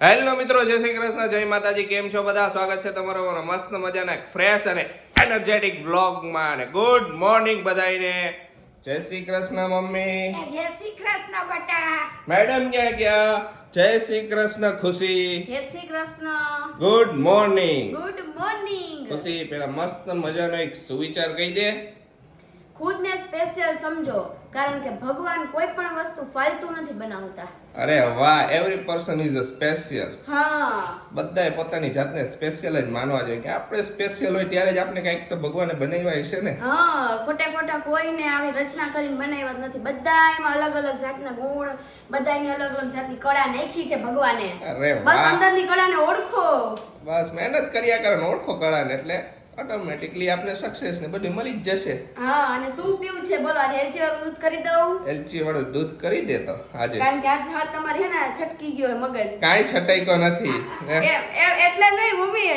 Hello મિત્રો, જય શ્રી કૃષ્ણ, જય માતાજી. કેમ છો બધા? સ્વાગત છે તમારો મસ્ત મજાના ફ્રેશ અને એનર્જેટિક વ્લોગમાં. અને ગુડ મોર્નિંગ બધાને. જય શ્રી કૃષ્ણ મમ્મી. જય શ્રી કૃષ્ણ બટા. મેડમ ક્યાં ગયા? જય શ્રી કૃષ્ણ ખુશી. જય Shri Krishna. Good morning. Good morning. ખુશી, પેલા મસ્ત મજાનો એક સુવિચાર કહી દે. ખુદને સ્પેશિયલ સમજો, કારણ કે ભગવાન કોઈ પણ વસ્તુ ફાલતુ નથી બનાવતા. અરે વાહ, every person is a special. હા, બધાએ પોતાની જાતને સ્પેશિયલ જ માનવા જોઈએ કે આપણે સ્પેશિયલ હોય ત્યારે જ આપણે કંઈક તો ભગવાને બનાવ્યા હશે ને. હા, ખોટા કોઈને આવી રચના કરીને બનાવ્યા જ નથી. બધા એમાં અલગ અલગ જાતના ગુણ, બધાની અલગ અલગ જાતની કળા નાખી છે ભગવાને. અરે બસ વાહ, અંદરની કળાને ઓળખો. બસ મહેનત કર્યા કરો ને ઓળખો કળાને, એટલે ઓટોમેટિકલી આપણે સક્સેસ ને બધું મળી જ જશે. હા, અને શું પીવું છે બોલો? આજે એલચી વાળું દૂધ કરી દઉં. એલચી વાળું દૂધ કરી દે તો આજે, કારણ કે આજ હાથ તમારી હે ને છટકી ગયો હોય મગજ. કાંઈ છટાઈકો નથી. એટલે નહીં મમ્મી,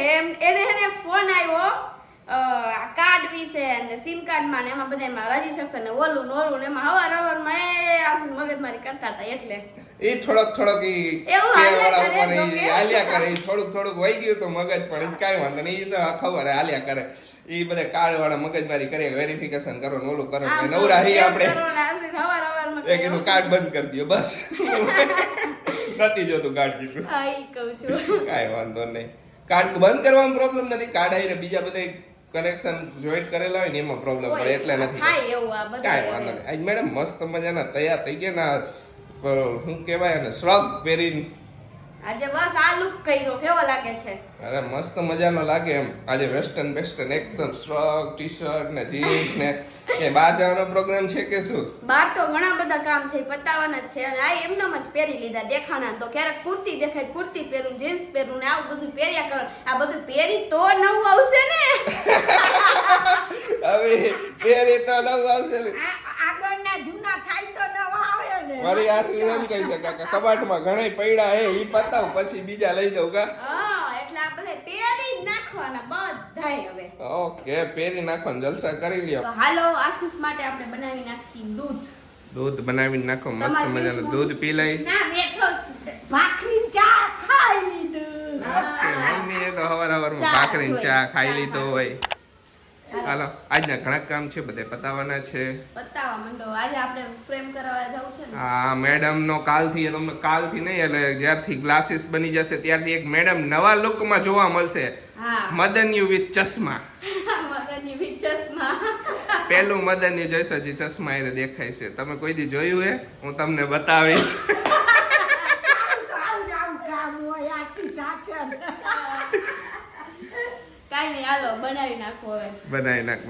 એને હે ને ફોન આવ્યો કાર્ડ વિશે અને સિમ કાર્ડ માં ને એમાં બધામાં રજીસ્ટ્રેશન ને ઓલું નોલું ને એમાં હવારમાં મગજમારી કરતા હતા. એટલે એ થોડોક ઈ એવું હાલ્યા કરે જો કે. હાલ્યા કરે. ઈ થોડુંક વહી ગયું તો મગજ, પણ ઈ કાંઈ વાંધો નહીં. ઈ તો ખબર હે હાલ્યા કરે. ઈ બધા કાર્ડ વાળા મગજમારી કરે, વેરિફિકેશન કરો ને ઓલું કરો ને નવરા હી આપણે. એ કીધું કાર્ડ બંધ કરી દો બસ. નથી જોતું કાર્ડ કીધું. હા, ઈ કહું છું. કાંઈ વાંધો નહીં. કાર્ડ બંધ કરવામાં પ્રોબ્લેમ નથી. કાર્ડ આવીને બીજા બધા કનેક્શન જોઈન્ટ કરેલા હોય ને એમાં પ્રોબ્લેમ પડે, એટલે નથી. થાય એવું આ બધું. કાંઈ વાંધો નહીં. આજ મેડમ મસ્ત મજાના તૈયાર થઈ ગયા ના, શું કહેવાય ને, શ્રગ પહેરીને. આજે બસ આ લુક કર્યો, કેવો લાગે છે? અરે મસ્ત મજાનો લાગે એમ. આજે વેસ્ટર્ન એકદમ શ્રગ, ટી શર્ટ ને જીન્સ ને. એ બહાર જવાનો પ્રોગ્રામ છે કે શું? બહાર તો ઘણા બધા કામ છે, પતાવવાના જ છે. અને આ એમનેમ જ પહેરી લીધા દેખાણા. તો ક્યારેક કુર્તી દેખાય, કુર્તી પહેરું, જીન્સ પહેરું ને આવું બધું પહેર્યા કરો. આ બધું પહેરી તો નવું આવશે ને. હવે પહેરી તો નવું આવશે ને. આગળના જૂના થાય તો નવા આવે ને. મારી આથી એમ કહી શકાય કે કબાટમાં ઘણા પડ્યા હે, ઈ પતાવ પછી બીજા લઈ જાઉં કા. હા, એટલે આ બધા પહેરી જ નાખવાના બધાય હવે. ઓકે, પહેરી નાખવાનું, જલસા કરી લ્યો. તો હાલો, આશીષ માટે આપણે બનાવી નાખી દૂધ. દૂધ બનાવીને નાખો, મસ્ત તમારે મજાનું પીવું? દૂધ પી લઈ. ના, મેં તો ભાખરી ચા ખાઈ લીધું. મમ્મીએ તો હવારમાં ચા ભાખરી જોઈએ. ચા ખાઈ ચા લીધો હોય. હાલો, આજના ઘણા કામ છે, બધે પતાવવાના છે. બતાવવા માંડો. આજે આપણે ફ્રેમ કરાવવા જવું છે ને. આ મેડમ નો કાલથી, તમને કાલથી નહીં એટલે જ્યારથી ગ્લાસીસ બની જશે ત્યારથી એક મેડમ નવા લુકમાં જોવા મળશે. હા. મદન્યુ વિથ ચશ્મા. મગજની વિચસમાં. પેલું મદન્યુ જોઈશો જે ચશ્મા એને દેખાય છે. તમે કોઈ દી જોયું હે? હું તમને બતાવીશ. કાઈ નહીં, હાલો બનાવી નાખો હવે. બનાવી નાખ.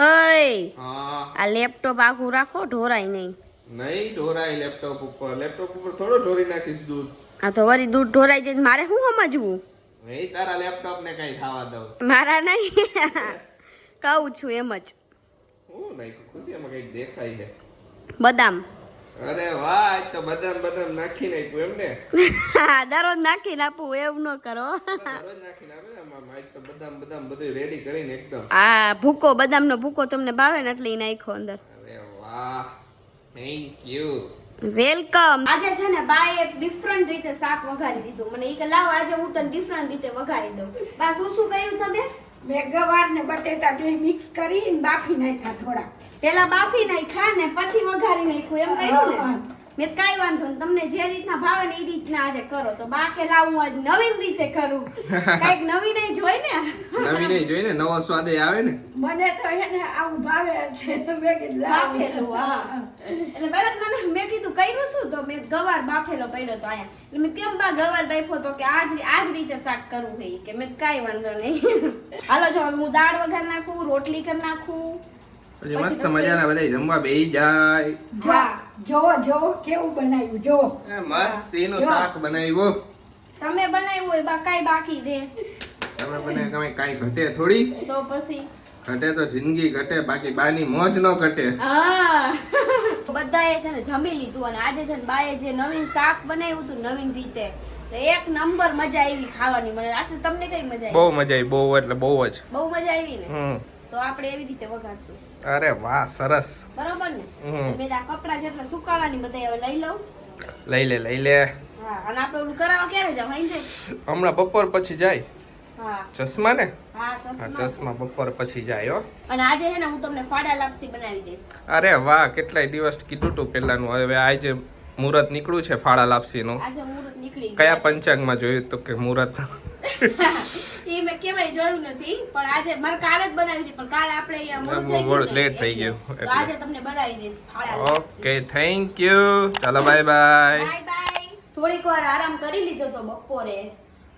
ઓય, હા, આ લેપટોપ આખું રાખો, ઢોરાય નહીં. નહીં ઢોરાય લેપટોપ ઉપર. લેપટોપ ઉપર થોડો ઢોરી નાખીશ દૂધ. આ તો વળી દૂધ ઢોરાઈ જાય, મારે શું સમજવું? નહીં, તારા લેપટોપ ને કઈ ખાવા દઉં. મારા નહીં. કહું છું એમ જ. હું નહીં, ખુશી એમાં કઈક દેખાય છે. બદામ. અરે વાહ, આજ તો બદામ નાખી નાખ્યું એમ ને. દરરોજ નાખીને આપું, એવું ન કરો. દરરોજ નાખીને આપે ને આમાં. આજ તો બદામ બધું રેડી કરીને એકદમ. આ ભૂકો, બદામનો ભૂકો તમને ભાવે ને એટલે ઈ નાખો અંદર. અરે વાહ, થેન્ક યુ. વેલકમ. આજે છે ને બાએ એક ડિફરન્ટ રીતે શાક વઘારી દીધું. મને ઈ કે લાવ આજે હું તને ડિફરન્ટ રીતે વઘારી દઉં. બા શું કર્યું તમે? મેં ગવાર ને બટેટા જોઈ મિક્સ કરીને બાફી નાખ્યા થોડા. પેલા બાફી નાખ્યા ને પછી વઘારી નાખ્યું, એમ કર્યું ને? મેં કાઈ વાંધો નહીં, તમને જે રીતના ભાવે ને એ રીતના આજે કરો. તો બા કે લાવ હું આજ નવીન રીતે કરું. કઈક નવીન ય જોઈ ને. નવી નહીં જોઈને નવો સ્વાદ આવે ને. મને તો એને આવું ભાવે છે. મેં કીધું લાવ. બાફેલું, હા. એટલે પહેલા મેં કીધું કર્યું શું? તો મેં ગવાર બાફેલો પડ્યો તો અહીંયા. એટલે મેં કેમ બા ગવાર બાફ્યો? તો કે આજ રીતે શાક કરવું છે. કે મેં કાઈ વાંધો નહીં. હાલો જો હું દાળ વઘાર નાખું, રોટલી કરી નાખું. પછી મસ્ત મજાના બધા જમવા બેહી જાય. જો કેવું બનાવ્યું જો. મસ્ત એનું શાક બનાવ્યું. તમે બનાવ્યું હોય બા, કાઈ બાકી દે. તમે બનાવે કાંઈ ઘટે થોડી. તો પછી ઘટે તો જિંદગી ઘટે, બાકી બાની મોજ નો ઘટે. હા. બધાએ છે ને જમી લીધું અને આજે છે ને બાએ જે નવીન શાક બનાવ્યું હતું નવીન રીતે, તો એક નંબર મજા આવી ખાવાની. મને આશીષ, તમને કઈ મજા આવી? બહુ મજા આવી, બહુ એટલે બહુ જ. બહુ મજા આવી ને. હમ. તો આપણે એવી રીતે વઘારશું. અરે વાહ, સરસ. બરોબર ને? હમ. મેં આ કપડા જેટલા સુકાવાની બધા હવે લઈ લઉં. લઈ લે. હા અને આપણે ઓલું કરાવવા ક્યારે જાવ અહીં જાય હમણાં બપોર પછી જાય હા ચશ્મા ને હા હા ચશ્મા ચશ્મા બપોર પછી જાય હો અને આજે હે ને હું તમને ફાડા લાપસી બનાવી દઈશ અરે વાહ કેટલાય દિવસ કીધું તું પેલાનું હવે આજે મુહૂર્ત નીકળ્યું છે ફાળા લાપસીનું આજે મુહૂર્ત નીકળી કયા પંચાંગમાં જોયું તો કે મુહૂર્ત એ મેં કેવાય જોયું નથી પણ આજે મારે કાલે જ બનાવી હતી પણ કાલે આપણે અહીંયા મોડું થઈ ગયું ને લેટ થઈ એટલે. ગયું તો આજે તમને બનાવી દઈશ ફાડા લાપસી ઓકે થેન્ક યુ ચાલો બાય બાય બાય બાય થોડીક વાર આરામ કરી લીધો તો બપોરે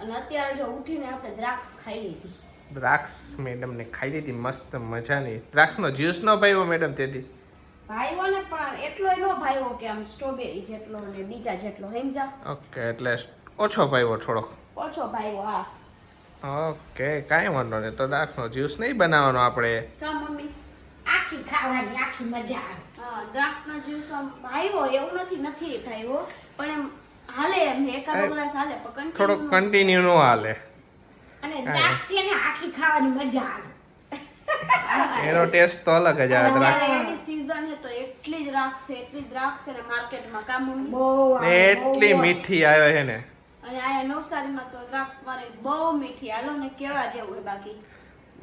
અને અત્યારે જો ઉઠીને આપણે દ્રાક્ષ ખાઈ લીધી દ્રાક્ષ મેડમ ને ખાઈ લીધી મસ્ત મજાની દ્રાક્ષનો જ્યુસ ન પાયો મેડમ તેથી ભાઈઓ ને પણ એટલો નો ભાઈઓ કે આમ સ્ટ્રોબેરી જેટલો ને બીજા જેટલો સમજા ઓકે એટલે ઓછો પાયો થોડો ઓછો ભાઈઓ હા ઓકે કાંઈ વાંધો નહીં તો દ્રાક્ષનો જ્યુસ નહીં બનાવવાનો આપણે કા મમ્મી આખી ખાવાની આખી મજા આવે હા દ્રાક્ષના જ્યુસ આમ ભાઈઓ એવું નથી ભાઈઓ પણ એમ હાલે એમ એકાદ ગ્લાસ હાલે પણ થોડોક continue કન્ટિન્યુ નો હાલે અને દ્રાક્ષ છે ને આખી ખાવાની મજા આવે એનો ટેસ્ટ તો અલગ જ આવે દ્રાક્ષ એની season છે તો એટલી જ દ્રાક્ષ છે ને માર્કેટમાં કા મમ્મી બહુ ને આવે, એટલી બહુ જ. મીઠી આવે છે ને અને આ નવસારીમાં તો દ્રાક્ષ મારે બહુ મીઠી હાલો ને કેવા જેવું હોય બાકી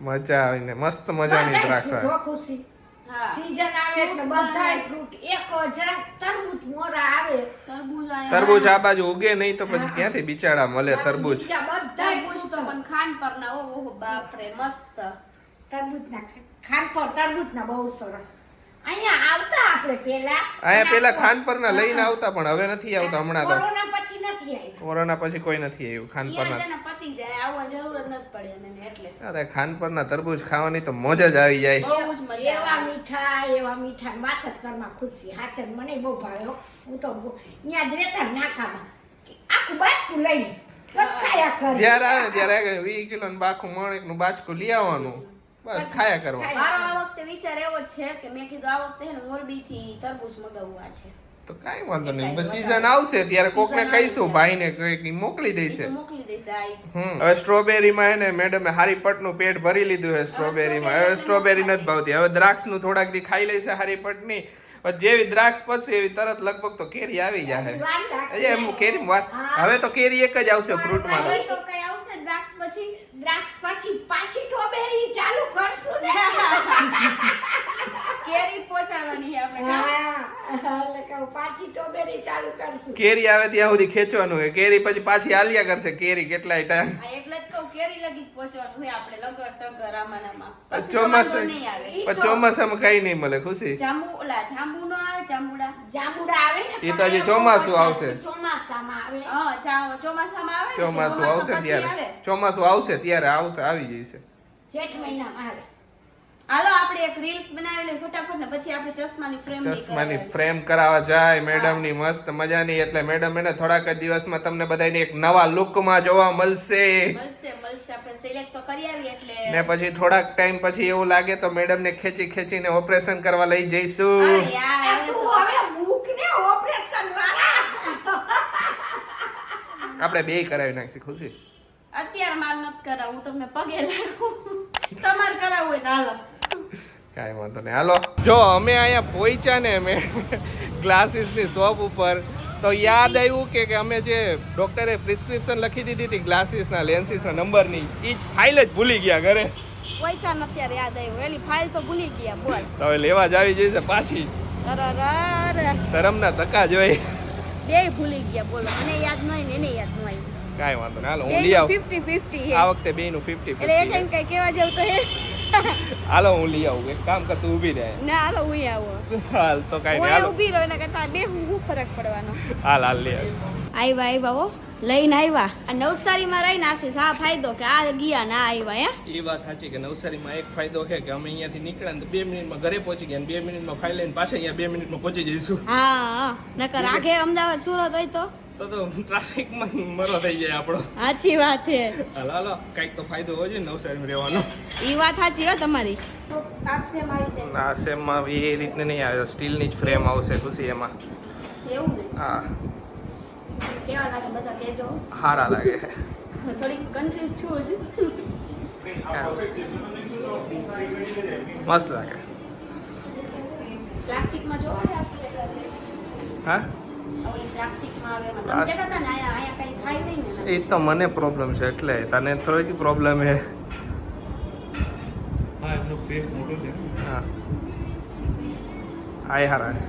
મજા આવીને મસ્ત મજાની બધાય દ્રાક્ષ fruit આવે હો, ખુશી હા સીઝન આવે એટલે બધાય ફ્રૂટ એક જરાક તરબૂચ મોરા આવે તરબૂચ આયા તરબૂચ આ બાજુ ઉગે નહીં તો પછી ક્યાંથી બિચારા મળે તરબૂચ બીજા બધાય તરબૂચ તો પણ ખાંડ પર ના ઓહો બાપરે મસ્ત તરબૂચના ખાંડ પર તરબૂચના બહુ સરસ અહીંયા આવતા આપણે પેલા આયા પેલા ખાન પરના લઈને આવતા પણ હવે નથી આવતા હમણાં તો કોરોના પછી નથી આવ્યું કોરોના પછી કોઈ નથી આવ્યું ખાન અહીંયા પરના જેને પતી જાય આવવા જરૂર જ નથી પડે મને એટલે અરે ખાન પરના તરબૂચ ખાવાની તો મોજ જ આવી જાય બહુ જ મજા એવા આવે. મીઠા વાત જ કરમાં ખુશી હાચર મને બહુ ભાવે હો. હું તો અહીંયા જ રહેતા નાકામાં આખું બાચકું લઈ લે બસ ખાયા કરે જ્યારે આવે ત્યારે 20 કિલો નું બાખું મણેકનું બાચકું લઈ આવવાનું બસ ખાયા કરવાનું મારો આ વખતે વિચાર એવો જ છે કે મેં કીધું આ વખતે હે ને મોરબીથી તરબૂચ મગાવવા છે તો કાંઈ વાંધો નહીં બસ સીઝન આવશે ત્યારે કોકને Season આવી કહીશું જાય. ભાઈને કંઈક મોકલી એ દેશે તો મોકલી દેશે આ હવે સ્ટ્રોબેરીમાં એને મેડમે હારી પટનું પેટ ભરી લીધું છે સ્ટ્રોબેરીમાં હવે સ્ટ્રોબેરી નથી ભાવતી હવે દ્રાક્ષનું થોડાક દી ખાઈ લેશે હારી પટની પણ જેવી દ્રાક્ષ પચશે એવી તરત લગભગ તો કેરી આવી જાય વાર લાગશે. હજી એમ કેરી વાત હવે તો કેરી એક જ આવશે ફ્રૂટમાં તો હવે તો કઈ આવશે દ્રાક્ષ પછી દ્રાક્ષ પછી પાછી સ્ટ્રોબેરી ચાલુ કરશું ને કેરી પહોંચાડવાની છે આપણે હા એટલે કહું પાછી સ્ટ્રોબેરી ચાલુ કરશું કેરી આવે ત્યાં સુધી ખેંચવાનું હોય કેરી પછી પાછી હાલ્યા કરશે કેરી કેટલાય ટાઈમ આ એટલે જ કહું કેરી લગી જ પહોંચવાનું હોય આપણે લગર તગર આમાં પછી તો ચોમાસા વાંધો નહીં આવે પણ ચોમાસામાં કઈ નહીં મળે ખુશી જાંબુ નો આવે જાંબુડા જાંબુડા આવે ને એ તો હજી ચોમાસું આવશે. ચોમાસામાં આવે હા ચોમાસામાં આવે ને ચોમાસું ચોમાસા આવશે પછી ત્યારે આવે. ચોમાસું આવશે ત્યારે આવી જશે જેઠ મહિનામાં આવે હાલો આપણે એક રીલ્સ બનાવી લઈએ ફટાફટ ને પછી આપણે ચશ્માની ફ્રેમ ચશ્માની ફ્રેમ કરાવવા જાય મેડમ ની મસ્ત મજાની એટલે મેડમ એને થોડાક જ દિવસમાં તમને બધાને એક નવા લુકમાં જોવા મળશે મળશે આપણે સિલેક્ટ તો કરી આવી એટલે ને પછી થોડાક ટાઈમ પછી એવું લાગે તો મેડમ ને ખેંચીને ઓપરેશન કરવા લઈ જઈશું અરે યાર, હવે તું તો- હવે મૂક ને ઓપરેશન વાળા આપણે બે કરાવી નાખી ખુશી અત્યારે માર નથી કરાવું તમને પગે લાગુ તમારે કરાવવું હોય ને હાલો કાંઈ વાંધો નહીં હાલો જો અમે અહીંયા પહોંચ્યા ને અમે ગ્લાસીસની શોપ ઉપર તો યાદ આવ્યું કે અમે જે ડોક્ટરે પ્રિસ્ક્રિપ્શન લખી દીધી હતી ગ્લાસીસના લેન્સીસના નંબરની એ જ ફાઇલ જ ભૂલી ગયા ઘરે પૈસા ને અત્યારે યાદ આવ્યું એની ફાઇલ તો ભૂલી ગયા બોલ તો હવે લેવા જ આવી જશે પાછી અરે ધરમના ધક્કા જોઈ બે ભૂલી ગયા બોલો મને યાદ ન હોય ને એને યાદ ન આવ્યું કાંઈ વાંધો નહીં હાલો હું બે લઈ આવું 50-50 આ હે વખતે બેનું 50-50 એટલે એ ટાઈમ કઈ કેવા જેવું તો હે હાલો હું લઈ આવું એક કામ કર તું ઊભી રહે ના હાલો હું આવો હાલ તો કાંઈ નહીં હું હાલો ઊભી રહો એના કરતા બે હું ફરક પડવાનો હાલ લઈ આવ આવ્યા હો લઈને આવ્યા આ નવસારીમાં રહીને આશીષ આ ફાયદો કે આ ગયા ના આવ્યા હે એ વાત સાચી કે નવસારીમાં એક ફાયદો છે કે અમે અહીંયાથી નીકળ્યા ને તો 2 મિનિટમાં ઘરે પહોંચી ગયા ને 2 મિનિટમાં ફાઇલ લઈને પાછા અહીંયા 2 મિનિટમાં પહોંચી જઈશું હા નકર આગે અમદાવાદ સુરત હોય તો તો ટ્રાફિકમાં મરો થઈ જાય આપણો સાચી વાત છે હાલો હાલો કંઈક તો ફાયદો હોય છે ને નવસારીમાં રહેવાનો ઈ વાત સાચી હો તમારી આ સેમમાં એ રીતની નહીં આવે સ્ટીલની જ ફ્રેમ આવશે ખુશી એમાં એવું ને હા કેવા લાગે બધા કેજો સારા લાગે છે થોડીક કન્ફ્યુઝ છું હજી મસ્ત લાગે પ્લાસ્ટિકમાં જોવા હા ઓલી પ્લાસ્ટિકમાં આવે એમાં તમે કહેતા હતા ને અહીંયા કઈ થાય નહીં ને એ તો મને પ્રોબ્લેમ છે એટલે તને થોડી પ્રોબ્લેમ હે હા એમનો ફેસ મોટો છે હા આ હારા છે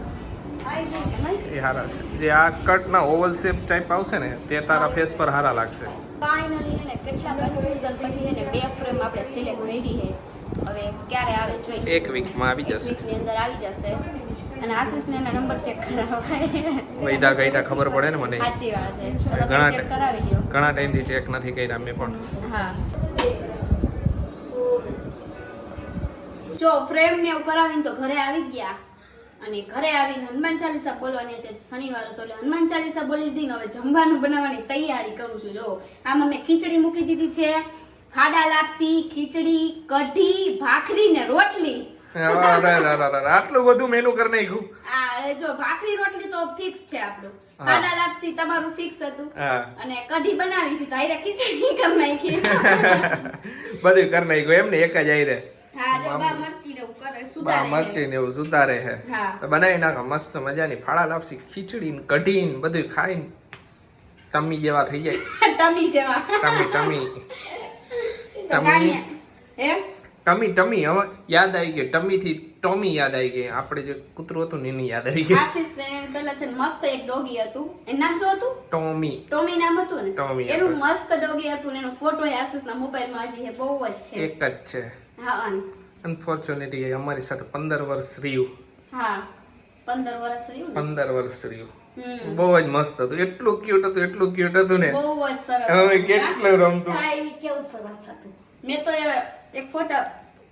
થાય નહીં કે નહીં એ હારા છે જે આ કટના ઓવલ શેપ ટાઈપ આવશે ને તે તારા ફેસ પર હારા લાગશે ફાઇનલી એને કેટલા કન્ફ્યુઝન પછી એને બે ફ્રેમ આપણે સિલેક્ટ કરી છે હવે ક્યારે આવે જોઈએ એક વીકમાં આવી જશે વીકની અંદર આવી જશે અને આશીષને એના નંબર ચેક કરાવવાય વૈદા ગઈતા ખબર પડે ને મને સાચી વાત છે તો તમે ઘણા ચેક કરાવી લ્યો ઘણા ટાઈમથી ચેક નથી કર્યા મેં પણ હા જો ફ્રેમ ને એવું કરાવીને તો ઘરે આવી ગયા અને ઘરે આવીને હનુમાન ચાલીસા બોલવાની હતી શનિવાર હતો એટલે હનુમાન ચાલીસા બોલી દીધી ને હવે જમવાનું બનાવવાની તૈયારી કરું છું જો આમાં મેં ખીચડી મૂકી દીધી છે ખાડા લાપસી ખીચડી કઢી ભાખરી ને રોટલી આટલું બધું મેનુ કરી નાખ્યું આ જો ભાખરી રોટલી તો ફિક્સ છે આપણું ખાડા લાપસી તમારું ફિક્સ હતું હા અને કઢી બનાવી હતી તો આયરે ખીચડી કરી નાખી બધું કરી નાખ્યું એમ ને એક જ આઈ રે હા જો બા મરચી ને એવું કરે બા સુધારે મરચી ને એવું સુધારે હે હા તો બનાવી નાખો મસ્ત મજાની ફાળા લાપસી ખીચડી ને કઢી ને બધું ખાઈને ટમી જેવા થઈ જાય ટમી જેવા ટમી ટમી તો કાંઈ એમ ટમી ટમી હવે યાદ આવી ગઈ ટમી થી ટોમી યાદ આવી ગઈ આપણે જે કૂતરું હતું ને એની યાદ આવી ગઈ આશીષ ને પેલા છે ને મસ્ત એક ડોગી હતું એનું નામ શું હતું ટોમી ટોમી નામ હતું ને ટોમી એનું હતું. મસ્ત ડોગી હતું ને એનો ફોટો આશીષ ના મોબાઈલ માં હજી છે બહુ જ છે એક જ છે હા અનફોર્ચ્યુનેટલી અમારી સાથે 15 વર્ષ રહ્યું હા 15 વર્ષ રહ્યું ને 15 વર્ષ રહ્યું હમ બહુ જ મસ્ત હતું એટલું ક્યુટ હતું ને બહુ જ સરસ હવે હતું. કેટલું રમતું હા એ કેવું સરસ હતું મેં તો એક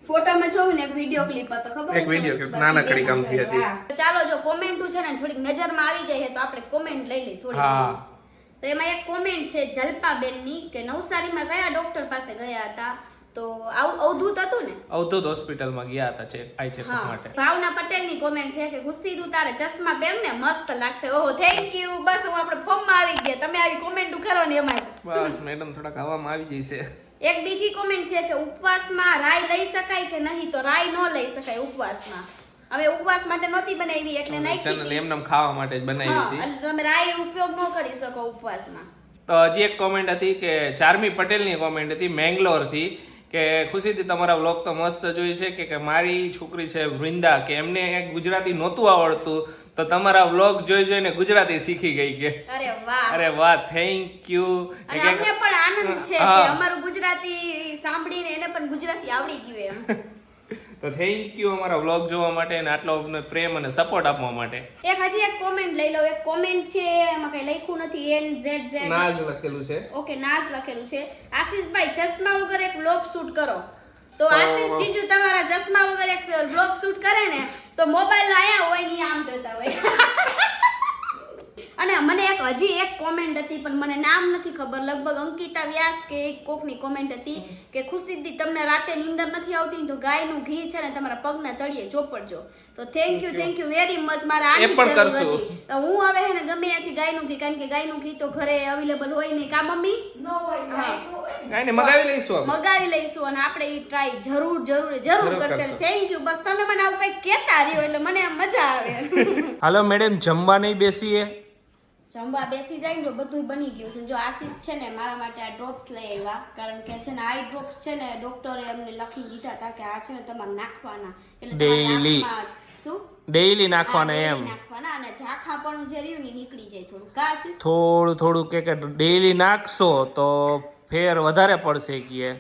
ફોટામાં જોયું ને એક વિડિયો ક્લિપ હતો ખબર એક video clip નાનકડી ગમતી હતી. હા. ચાલો જો કોમેન્ટો છે ને થોડીક નજરમાં આવી ગઈ છે તો આપણે કોમેન્ટ લઈ લઈ થોડી હા તો એમાં એક કોમેન્ટ છે જલ્પાબેનની કે નવસારીમાં કયા ડોક્ટર પાસે ગયા હતા તો અવધૂત હતું ને અવધૂત હોસ્પિટલમાં ગયા હતા આઈ ચેકઅપ હા માટે ભાવના પટેલની કોમેન્ટ છે કે ખુશી તું તારે ચશ્મા પહેર ને મસ્ત લાગશે ઓહો થેન્ક યુ બસ હું આપણે ફોર્મમાં આવી ગયા તમે આવી કોમેન્ટ કરો ને એમાં જ બસ મેડમ થોડાક હવામાં આવી જશે એક બીજી કોમેન્ટ છે કે ઉપવાસમાં રાઈ લઈ શકાય કે નહીં તો રાઈ ન લઈ શકાય ઉપવાસમાં હવે ઉપવાસ માટે નહોતી બનાવી એટલે નાખી ચેનલ હતી. એમનેમ ખાવા માટે જ બનાવી હા હતી એટલે તમે રાઈ ઉપયોગ ન કરી શકો ઉપવાસમાં તો હજી એક કોમેન્ટ હતી કે ચાર્મી પટેલની કોમેન્ટ હતી મેંગ્લોરથી કે ખુશીથી તમારા વ્લોગ તો મસ્ત જોઈ છે કે મારી છોકરી છે વૃંદા કે એમને ગુજરાતી નહોતું આવડતું તો તમારા વ્લોગ જોઈ જોઈને ગુજરાતી શીખી ગઈ કે અરે વાહ અરે વાહ થેન્ક યુ અને અમને પણ આનંદ છે કે હા. અમારું ગુજરાતી સાંભળીને એને પણ ગુજરાતી આવડી ગયું એમ તો થેન્ક યુ અમારા વ્લોગ જોવા માટે અને આટલો અમને પ્રેમ અને સપોર્ટ આપવા માટે એક હજી એક કોમેન્ટ લઈ લો એક કોમેન્ટ છે એમાં કઈ લખ્યું નથી NZZ નાજ લખેલું છે ઓકે નાસ લખેલું છે આશીષભાઈ ચશ્મા વગર એક વ્લોગ શૂટ કરો તો આશીષ જીજુ તમારા ચશ્મા વગર એક વ્લોગ શૂટ કરે ને તો મોબાઈલ આયા હોય ને આમ જતા હોય અને મને એક હજી એક કોમેન્ટ હતી પણ મને નામ નથી ખબર લગભગ અંકિતા વ્યાસ કે એક કોકની કોમેન્ટ હતી કે ખુશીદી તમને રાતે નીંદર નથી આવતી ને તો ગાયનું ઘી છે ને તમારા પગના તળિયે ચોપડજો તો થેન્ક યુ વેરી મચ મારા આની એ પણ જરૂર કરશું. હતી તો હું હવે હે ને ગમે ત્યાંથી ગાયનું ઘી કારણ કે ગાયનું ઘી તો ઘરે અવેલેબલ હોય નહીં કા મમ્મી ન હોય હા. કાંઈ નહીં, મગાવી લઈશું આપણે. મગાવી લઈશું અને આપણે ઈ ટ્રાય જરૂર કરશે કરશું. થેન્ક યુ બસ તમે મને આવું કંઈક કહેતા રહ્યો એટલે મને આમ મજા આવે હાલો મેડમ જમવા નહીં બેસીએ જમવા બેસી જાય ને જો બધું બની ગયું છે જો આશીષ છે ને મારા માટે આ ડ્રોપ્સ લઈ આવ્યા કારણ કે છે ને આઈ ડ્રોપ્સ છે ને ડોક્ટરે અમને લખી દીધા હતા કે આ છે ને તમારે નાખવાના એટલે તમારી Daily. આંખમાં શું ડેઈલી હા, નાખવાના daily એમ નાખવાના અને ઝાંખા પણ જે રહ્યું ને ઈ નીકળી જાય થોડું કા આશીષ થોડું થોડું કે ડેઈલી નાખશો તો ફેર વધારે પડશે કે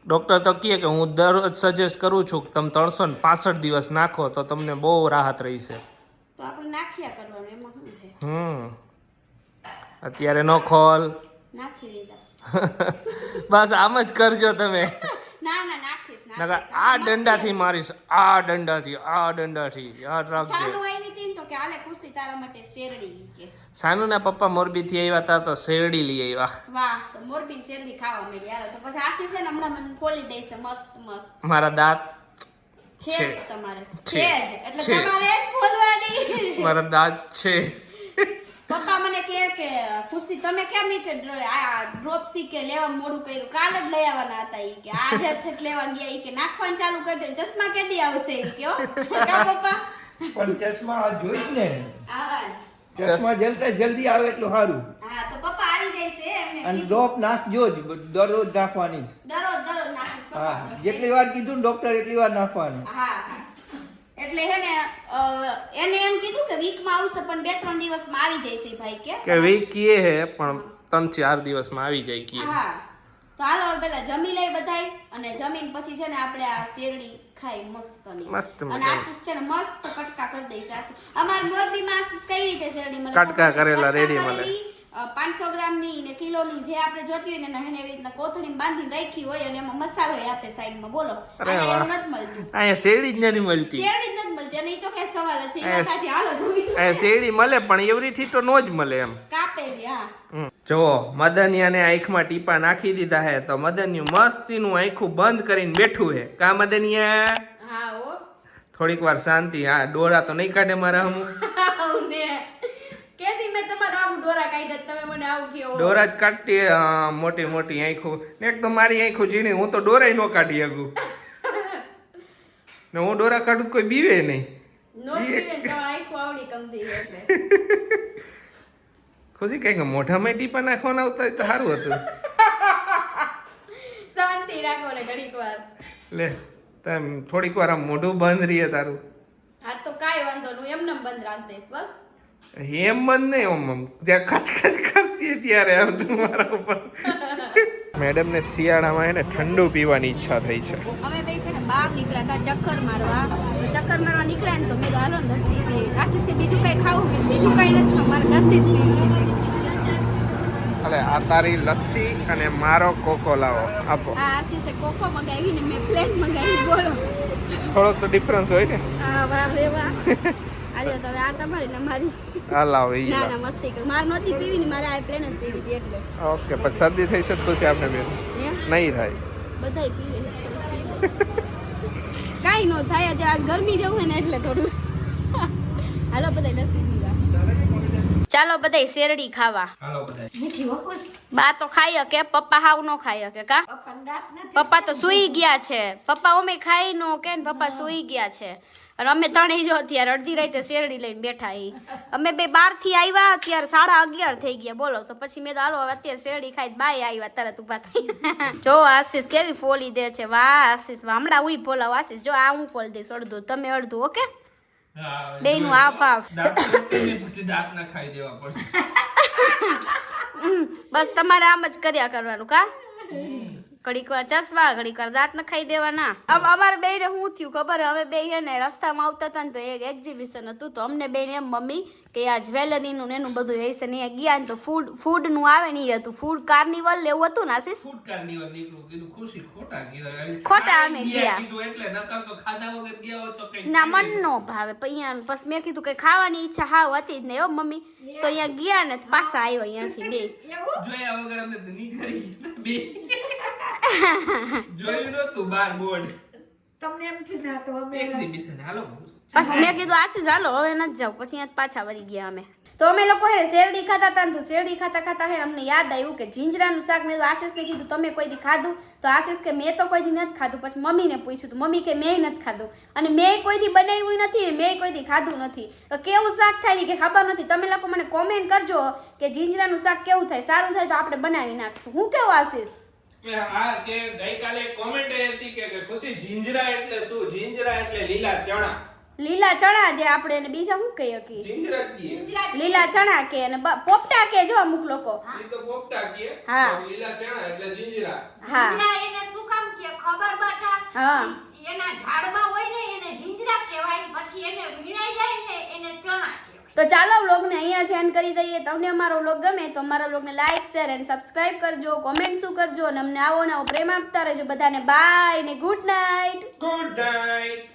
ડૉક્ટર તો કહે કે હું દરરોજ સજેસ્ટ કરું છું કે તમે 365 દિવસ નાખો તો તમને બહુ રાહત રહેશે તો આપણે નાખ્યા કરવાનું એમાં શું છે અત્યારે ન ખોલ નાખી દીધા બસ આમ જ કરજો તમે ના નાખીશ નકર આ દંડાથી મારીશ આ દંડાથી યાદ રાખજો સાનું આવી હતી ને તો કે આલે ખુશી તારા માટે શેરડી કે સાનુના પપ્પા મોરબીથી આવ્યા હતા તો શેરડી લઈ આવ્યા વાહ તો મોરબી શેરડી ખાવા મળી હાલો તો પછી આશી છે ને હમણાં મને ખોલી દેશે મસ્ત મારા દાંત છે છે. જ તમારે છે. છે જ એટલે છે. તમારે જ ખોલવાની મારા દાંત છે પપ્પા મને કહે કે ખુશી તમે કેમ ઈ કે આ ડ્રોપ સી કે લેવા મોડું કર્યું કાલ જ લઈ આવવાના હતા ઈ કે આજે જ લેવા ગયા ઈ કે નાખવાનું ચાલુ કરી દે ચશ્મા કેદી આવશે ઈ કે હો કા પપ્પા પણ ચશ્મા આ જોઈ જ ને હા ચશ્મા જલ્દી આવે એટલું સારું. હા તો પપ્પા આવી જાય છે એમને અને કીધું. ડ્રોપ નાખજો જ દરરોજ નાખવાની. દરરોજ નાખીશ પપ્પા. હા, જેટલી વાર કીધું ને ડોક્ટર એટલી વાર નાખવાની. હા એટલે હે ને એને એમ કીધું કે વીકમાં આવશે પણ 2-3 દિવસમાં આવી જાય છે ભાઈ કે વીક કીએ હે પણ 3-4 દિવસમાં આવી જાય કીએ. હા તો હાલો હવે પેલા જમી લઈ બધાય અને જમીન પછી છે ને આપણે આ શેરડી ખાઈ મસ્તની. મસ્ત અને મજાની. આશીષ છે ને મસ્ત કટકા કરી દઈશ. અમાર મોરબીમાં આશીષ કઈ રીતે શેરડી મળે? કટકા કરેલા રેડી મળે. કરેલી, 500 ગ્રામની ને કિલોની જે આપણે જોતી હોય ને એને એવી રીતના કોથળીમાં બાંધીને રાખી હોય અને એમાં મસાલો આપે સાઈડમાં. બોલો અહીંયા એવું નથી મળતું. અહીંયા શેરડી જ નથી મળતી. શેરડી જ નથી મળતી અને ઈ તો કે સવાલ છે. એમાં પાછી હાલો જમી લો. અહીંયા શેરડી મળે પણ એવરીથી તો નો જ મળે એમ. કાપેલી હા. જો મદનિયાને આંખમાં ટીપા નાખી દીધા હે તો મદનિયું મસ્તીનું આંખું બંધ કરીને બેઠું હે. કા મદનિયા? હા ઓ થોડીક વાર શાંતિ. હા ડોરા તો નહીં કાઢે મારા હમું. આવું ને કેદી મેં તમારા આવું ડોરા કાઢ્યા તમે મને આવું કયો? ડોરા જ કાઢતી મોટી મોટી આંખું ને એક તો મારી આંખું ઝીણી હું તો ડોરાય નો કાઢી શકું ને હું ડોરા કાઢું તો કોઈ બીવે નહીં. નો પીવે તો આંખો આવડી કમતી એટલે ખુશી કઈ કે મોઢામાં ટીપા નાખવાના આવતા હોય તો સારું હતું. શાંતિ રાખો ને ઘડીક વાર. લે તેમ થોડીક વાર આમ મોઢું બંધ રહીએ તારું. હા તો કાંઈ વાંધો નહીં એમને બંધ રાખ દઈશ બસ. એમ બંધ નહીં આમ જ્યાં ખચખચ કરતી ત્યારે આમ મારા ઉપર. મેડમ ને શિયાળામાં એને ઠંડુ પીવાની ઈચ્છા થઈ છે. અમે બે છે ને બહાર નીકળ્યા હતા ચક્કર મારવા. તો ચક્કર મારવા નીકળ્યા ને તો મેં હાલો લસ્સી પી. આશીષ કે બીજું કઈ ખાવું કે બીજું કઈ નથી અમારે લસ્સી જ પીવી. અલે આ તારી લસ્સી અને મારો કોકો લાવો આપો. આ આશીષે કોકો મંગાવી ને મેં પ્લેન મંગાવી. બોલો થોડોક તો ડિફરન્સ હોય ને. આ વાહ રે વાહ. આજે તો હવે આ તમારી ને મારી. આ લાવો ઈ ના લાવો. ના મસ્તી કર. માર નહોતી પીવી ને મારે આ પ્લેન જ પીવી હતી એટલે. ઓકે પછી શરદી થઈ છે તો ખુશી આપણે બેન હે નહીં થાય. બધાય પીવે છે. કાઈ નો થાય આજે આજ ગરમી જેવું છે ને એટલે થોડું. હાલો બધાય લસ્સી પીવા. ચાલો બધાય શેરડી ખાવા. હાલો બધા. મીઠી વકુસ બા તો ખાઈ હકે પપ્પા હાવ નો ખાઈ હકે કા? પપ્પાને દાંત નથી. પપ્પા તો સૂઈ ગયા છે. પપ્પા ઓમે ખાઈ નો કે ને પપ્પા સૂઈ ગયા છે. અને અમે ત્રણેય જો અત્યારે અડધી રાતે શેરડી લઈને બેઠા હી. અમે બે 12 થી આવ્યા અત્યારે 11:30 થઈ ગયા. બોલો તો પછી મેં તો હાલો હવે અત્યારે શેરડી ખાઈ બાય આવ્યા તરત ઉભા થઈ. જો આશીષ કેવી ફોલી દે છે. વાહ આશીષ વાહ હમણાં હું ફોલાવ. આશીષ જો આ હું ફોલ દઈશ અડધું તમે અડધું. ઓકે બેયનું હાફ હાફ. પછી દાંત ના ખાઈ દેવા પડશે. બસ તમારે આમ જ કર્યા કરવાનું કા? ઘડીક વાર ચસવા ઘડીક વાર દાંત ન ખાઈ દેવાના. અમારે બે ને શું થયું ખબર હે? અમે બે હે ને રસ્તામાં આવતા હતા ને તો એક એક્ઝિબિશન હતું તો અમને બે એમ મમ્મી કે આ જ્વેલરીનું ને એનું બધું હશે ને ગયા ને તો ફૂડનું આવે ને એ હતું. ફૂડ કાર્નિવલ એવું હતું ને આશીષ? ફૂડ કાર્નિવલ નીકળું કીધું ખુશી ખોટા કીધા. ખોટા અમે ગયા. કીધું એટલે નકર તો ખાધા વગર ગયા હોત તો કઈ ના મન નો ભાવે. પછી મેં કીધું કે ખાવાની ઈચ્છા હાવ હતી જ નહીં હો મમ્મી. તો અહીંયા ગયા ને તો પાછા આવ્યો અહીંયાથી બે. જોયા વગર અમે તો નીકળી બે જોયું નતું બાર બોર્ડ તમને એમ થયું ના તો અમે એક્ઝિબિશન. હાલો પછી મેં કીધું આશીષ હાલો હવે નથી જાવ. પછી અહીંયા પાછા વળી ગયા અમે. તો અમે લોકો હે શેરડી ખાતા હતા ને તો શેરડી ખાતા ખાતા હે અમને યાદ આવ્યું કે જીંજરાનું શાક. મેં આશીષને કીધું તમે કોઈ દી ખાધું? તો આશીષ કે મેં તો કોઈ દી નથી ખાધું. પછી મમ્મીને પૂછ્યું તો મમ્મી કે મેં નથી ખાધું અને મેં કોઈ દી બનાવ્યું નથી ને મેં કોઈ દી ખાધું નથી. તો કેવું શાક થાય ને કે ખબર નથી. તમે લોકો મને કોમેન્ટ કરજો કે જીંજરાનું શાક કેવું થાય. સારું થાય તો આપણે બનાવી નાખશું. હું કેવું આશીષ? હા કે ગઈકાલે કોમેન્ટ હતી કે ખુશી જીંજરા એટલે શું? જીંજરા એટલે લીલા ચણા. લીલા ચણા જે આપણે એને બીજા શું કહી શકીએ? જીંજરા કીએ. લીલા ચણા કે અને પોપટા કે જો અમુક લોકો. ઈ તો પોપટા કીએ. હા. લીલા ચણા એટલે જીંજરા. હા જીંજરા એને શું કામ કે ખબર બાટા? હા એના ઝાડમાં હોય ને એને જીંજરા કહેવાય. પછી એને વીણાઈ જાય ને એને ચણા કહેવાય. તો ચાલો વ્લોગને અહીંયા જ એન્ડ કરી દઈએ. તમને અમારો વ્લોગ ગમે તો અમારા વ્લોગને લાઈક શેર અને સબસ્ક્રાઇબ કરજો. કોમેન્ટ શું કરજો અને અમને આવો નવો પ્રેમ આપતા રહેજો. બધાને બાય ને ગુડ નાઇટ. Good night.